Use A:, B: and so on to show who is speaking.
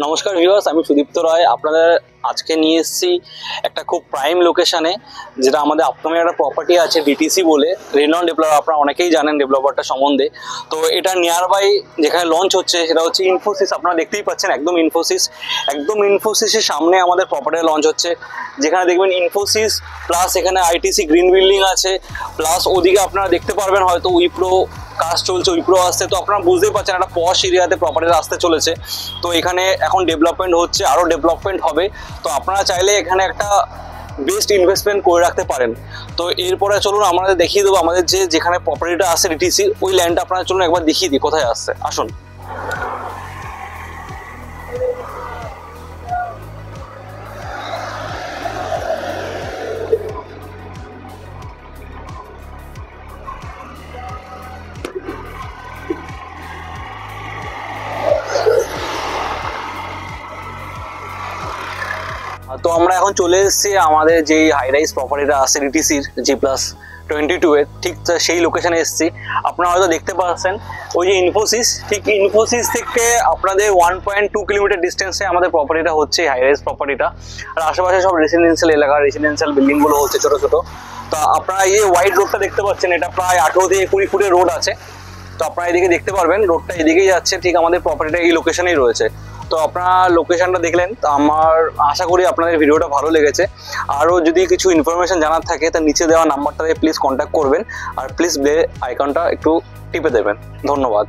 A: নমস্কার ভিউয়ার্স, আমি সুদীপ্ত রায় আপনাদের আজকে নিয়ে এসেছি একটা খুব প্রাইম লোকেশনে, যেটা আমাদের আপকামিং একটা প্রপার্টি আছে ডিটিসি বলে। রেনন ডেভেলপার, আপনারা অনেকেই জানেন ডেভেলপারটা সম্বন্ধে। তো এটা নিয়ার বাই যেখানে লঞ্চ হচ্ছে সেটা হচ্ছে ইনফোসিস। আপনারা দেখতেই পাচ্ছেন একদম ইনফোসিসের সামনে আমাদের প্রপার্টি লঞ্চ হচ্ছে, যেখানে দেখবেন ইনফোসিস প্লাস এখানে আইটিসি গ্রিন বিল্ডিং আছে, প্লাস ওদিকে আপনারা দেখতে পারবেন হয়তো উইপ্রো কাজ চলছে, উইপ্রো আসছে। তো আপনারা বুঝতেই পারছেন একটা পশ এরিয়াতে প্রপার্টিটা আসতে চলেছে। তো এখানে এখন ডেভেলপমেন্ট হচ্ছে, আরও ডেভেলপমেন্ট হবে। তো আপনারা চাইলে এখানে একটা বেস্ট ইনভেস্টমেন্ট করে রাখতে পারেন। তো এরপরে চলুন আমাদের দেখিয়ে দেবো আমাদের যেখানে প্রপার্টিটা আছে ডিটিসি, ওই ল্যান্ডটা আপনারা চলুন একবার দেখিয়ে দিই কোথায় আসছে। আসুন। তো আমরা এখন চলে এসেছি আমাদের যে হাই রাইজ প্রপার্টিটা আছে ডিটিসির G+22 এর ঠিক সেই লোকেশনে এসেছি। আপনারা হয়তো দেখতে পাচ্ছেন ওই যে ইনফোসিস, ঠিক ইনফোসিস থেকে আপনাদের 1.2 কিলোমিটার ডিস্টেন্সে আমাদের প্রপার্টিটা হচ্ছে, হাই রাইজ প্রপার্টিটা। আর আশেপাশে সব রেসিডেন্সিয়াল এলাকা, রেসিডেন্সিয়াল বিল্ডিংগুলো হচ্ছে ছোটো ছোটো। তো আপনারা এই হোয়াইট রোডটা দেখতে পাচ্ছেন, এটা প্রায় 18 থেকে 20 ফুটের রোড আছে। তো আপনারা এদিকে দেখতে পারবেন রোডটা এদিকেই যাচ্ছে, ঠিক আমাদের প্রপার্টিটা এই লোকেশনেই রয়েছে। তো আপনারা লোকেশনটা দেখলেন, তো আমার আশা করি আপনাদের ভিডিওটা ভালো লেগেছে। আরও যদি কিছু ইনফরমেশন জানার থাকে তা নিচে দেওয়া নাম্বারটাতে প্লিজ কন্ট্যাক্ট করবেন, আর প্লিজ বেল আইকনটা একটু টিপে দেবেন। ধন্যবাদ।